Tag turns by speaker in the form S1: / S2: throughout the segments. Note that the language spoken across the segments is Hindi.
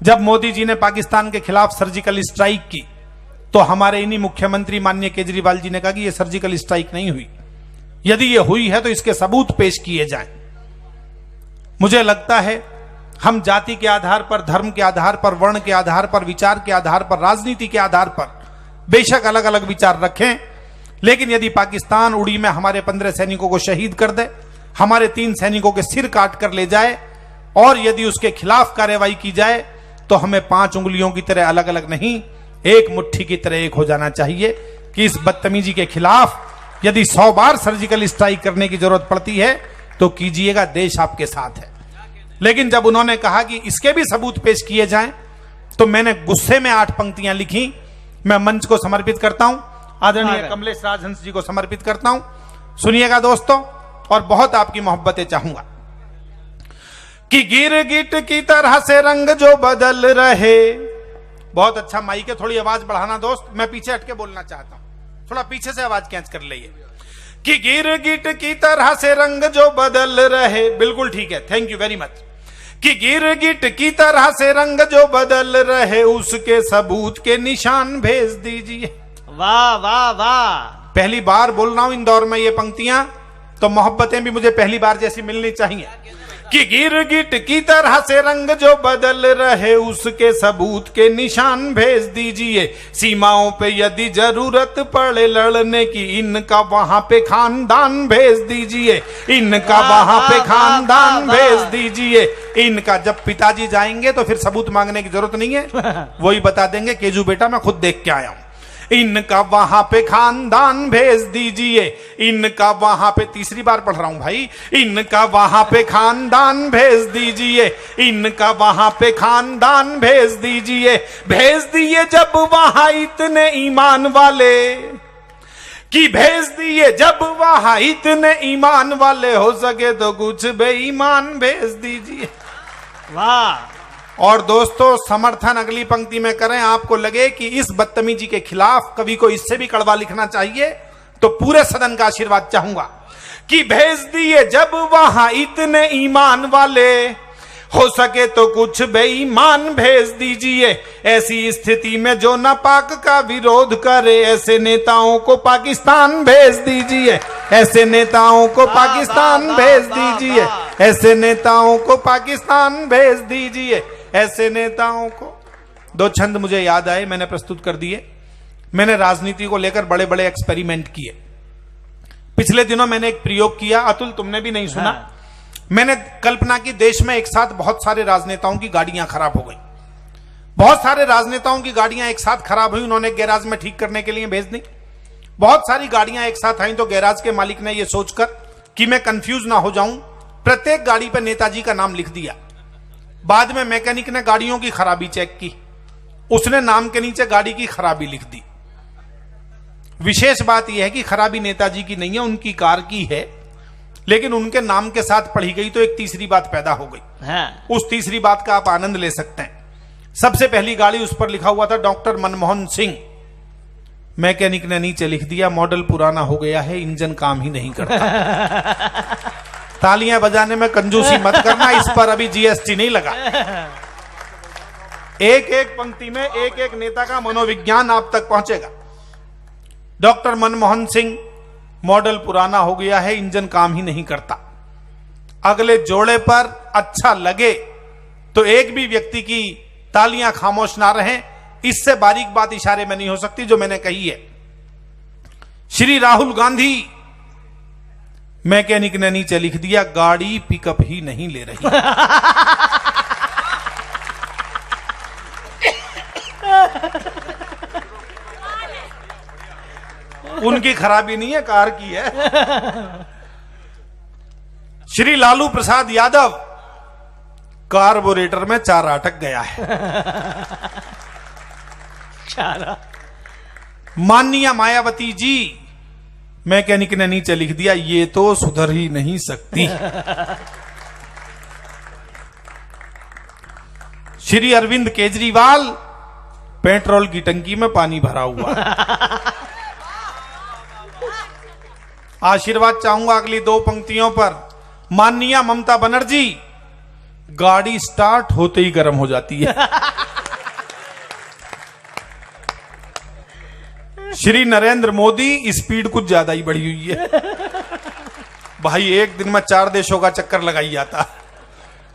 S1: जब मोदी जी ने पाकिस्तान के खिलाफ सर्जिकल स्ट्राइक की तो हमारे इन्हीं मुख्यमंत्री माननीय केजरीवाल जी ने कहा कि यह सर्जिकल स्ट्राइक नहीं हुई, यदि यह हुई है तो इसके सबूत पेश किए जाएं। मुझे लगता है हम जाति के आधार पर, धर्म के आधार पर, वर्ण के आधार पर, विचार के आधार पर, राजनीति के आधार पर बेशक अलग अलग विचार रखें, लेकिन यदि पाकिस्तान उड़ी में हमारे 15 सैनिकों को शहीद कर दे, हमारे 3 सैनिकों के सिर काट कर ले जाए और यदि उसके खिलाफ कार्रवाई की जाए तो हमें 5 उंगलियों की तरह अलग अलग नहीं, एक मुट्ठी की तरह एक हो जाना चाहिए कि इस बदतमीजी के खिलाफ यदि 100 बार सर्जिकल स्ट्राइक करने की जरूरत पड़ती है तो कीजिएगा, देश आपके साथ है। लेकिन जब उन्होंने कहा कि इसके भी सबूत पेश किए जाएं तो मैंने गुस्से में 8 पंक्तियां लिखी, मैं मंच को समर्पित करता हूं, आदरणीय कमलेश राजहंस जी को समर्पित करता हूं। सुनिएगा दोस्तों, और बहुत आपकी मोहब्बतें चाहूंगा कि गिरगिट की तरह से रंग जो बदल रहे। बहुत अच्छा माइक है, थोड़ी आवाज बढ़ाना दोस्त, मैं पीछे हटके बोलना चाहता हूं, थोड़ा पीछे से आवाज कैच कर लीजिए। कि गिरगिट की तरह से रंग जो बदल रहे, बिल्कुल ठीक है, थैंक यू वेरी मच। कि गिरगिट की तरह से रंग जो बदल रहे, उसके सबूत के निशान भेज दीजिए।
S2: वाह वाह वाह,
S1: पहली बार बोल रहा हूं इंदौर में ये पंक्तियां, तो मोहब्बतें भी मुझे पहली बार जैसी मिलनी चाहिए। कि गिरगिट की तरह से रंग जो बदल रहे, उसके सबूत के निशान भेज दीजिए। सीमाओं पे यदि जरूरत पड़े लड़ने की, इनका वहां पे खानदान भेज दीजिए, इनका वहां पे खानदान भेज दीजिए। इनका जब पिताजी जाएंगे तो फिर सबूत मांगने की जरूरत नहीं है, वही बता देंगे केजू बेटा मैं खुद देख के आया हूं। इनका वहां पे खानदान भेज दीजिए, इनका वहां पे, तीसरी बार पढ़ रहा हूं भाई, इनका वहां पे खानदान भेज दीजिए, इनका वहां पे खानदान भेज दीजिए। भेज दिए जब वहां इतने ईमान वाले, कि भेज दिए जब वहां इतने ईमान वाले, हो सके तो कुछ बेईमान भेज दीजिए।
S2: वाह।
S1: और दोस्तों समर्थन अगली पंक्ति में करें, आपको लगे कि इस बदतमीजी के खिलाफ कवि को इससे भी कड़वा लिखना चाहिए तो पूरे सदन का आशीर्वाद चाहूंगा। कि भेज दिए जब वहां इतने ईमान वाले, हो सके तो कुछ बेईमान भेज दीजिए। ऐसी स्थिति में जो नापाक का विरोध करे, ऐसे नेताओं को पाकिस्तान भेज दीजिए, ऐसे नेताओं को पाकिस्तान भेज दीजिए, ऐसे नेताओं को पाकिस्तान भेज दीजिए, ऐसे नेताओं को। 2 छंद मुझे याद आए, मैंने प्रस्तुत कर दिए। मैंने राजनीति को लेकर बड़े बड़े एक्सपेरिमेंट किए। पिछले दिनों मैंने एक प्रयोग किया, अतुल तुमने भी नहीं सुना। मैंने कल्पना की देश में एक साथ बहुत सारे राजनेताओं की गाड़ियां खराब हो गई, बहुत सारे राजनेताओं की गाड़ियां एक साथ खराब हुई, उन्होंने गैराज में ठीक करने के लिए भेज दी। बहुत सारी गाड़ियां एक साथ आई तो गैराज के मालिक ने यह सोचकर कि मैं कंफ्यूज ना हो जाऊं, प्रत्येक गाड़ी पर नेताजी का नाम लिख दिया। बाद में मैकेनिक ने गाड़ियों की खराबी चेक की, उसने नाम के नीचे गाड़ी की खराबी लिख दी। विशेष बात यह है कि खराबी नेताजी की नहीं है, उनकी कार की है, लेकिन उनके नाम के साथ पढ़ी गई तो एक तीसरी बात पैदा हो गई। उस तीसरी बात का आप आनंद ले सकते हैं। सबसे पहली गाड़ी, उस पर लिखा हुआ था डॉक्टर मनमोहन सिंह। मैकेनिक ने नीचे लिख दिया मॉडल पुराना हो गया है, इंजन काम ही नहीं करता। तालियां बजाने में कंजूसी मत करना, इस पर अभी जीएसटी नहीं लगा। एक एक पंक्ति में एक एक नेता का मनोविज्ञान आप तक पहुंचेगा। डॉक्टर मनमोहन सिंह, मॉडल पुराना हो गया है, इंजन काम ही नहीं करता। अगले जोड़े पर अच्छा लगे तो एक भी व्यक्ति की तालियां खामोश ना रहें, इससे बारीक बात इशारे में नहीं हो सकती जो मैंने कही है। श्री राहुल गांधी, मैकेनिक ने नीचे लिख दिया गाड़ी पिकअप ही नहीं ले रही। उनकी खराबी नहीं है, कार की है। श्री लालू प्रसाद यादव, कार्बोरेटर में चारा अटक गया है। माननीय मायावती जी, मैकेनिक ने नीचे लिख दिया ये तो सुधर ही नहीं सकती। श्री अरविंद केजरीवाल, पेट्रोल की टंकी में पानी भरा हुआ। आशीर्वाद चाहूंगा अगली 2 पंक्तियों पर। माननीय ममता बनर्जी, गाड़ी स्टार्ट होते ही गर्म हो जाती है। श्री नरेंद्र मोदी स्पीड कुछ ज्यादा ही बढ़ी हुई है भाई, एक दिन में 4 देशों का चक्कर लगाई जाता।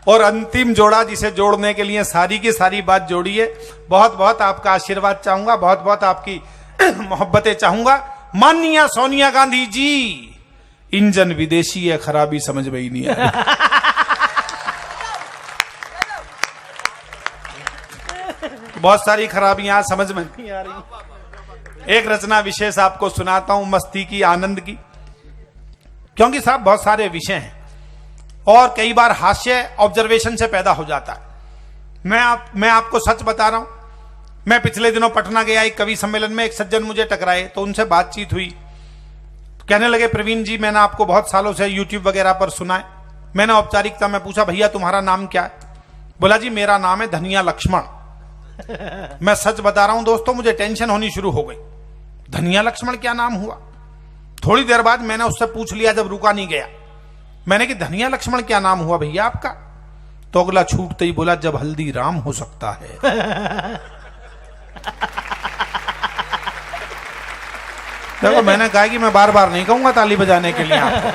S1: और अंतिम जोड़ा जिसे जोड़ने के लिए सारी की सारी बात जोड़ी है। बहुत बहुत आपका आशीर्वाद चाहूंगा, बहुत बहुत आपकी मोहब्बतें चाहूंगा। माननीय सोनिया गांधी जी, इंजन विदेशी है, खराबी समझ में ही नहीं आ रही। बहुत सारी खराबियां समझ में नहीं आ रही। एक रचना विशेष आपको सुनाता हूं, मस्ती की, आनंद की, क्योंकि साहब बहुत सारे विषय हैं और कई बार हास्य ऑब्जर्वेशन से पैदा हो जाता है। मैं आपको सच बता रहा हूं। मैं पिछले दिनों पटना गया, एक कवि सम्मेलन में एक सज्जन मुझे टकराए, तो उनसे बातचीत हुई। तो कहने लगे, प्रवीण जी मैंने आपको बहुत सालों से यूट्यूब वगैरह पर सुना है। मैंने औपचारिकता में पूछा, भैया तुम्हारा नाम क्या है? बोला, जी मेरा नाम है धनिया लक्ष्मण। मैं सच बता रहा हूं दोस्तों, मुझे टेंशन होनी शुरू हो गई। धनिया लक्ष्मण क्या नाम हुआ? थोड़ी देर बाद मैंने उससे पूछ लिया, जब रुका नहीं गया, मैंने कि धनिया लक्ष्मण क्या नाम हुआ भैया आपका? तो अगला छूटते ही बोला, जब हल्दी राम हो सकता है। देखो मैंने कहा कि मैं बार बार नहीं कहूंगा ताली बजाने के लिए आपको।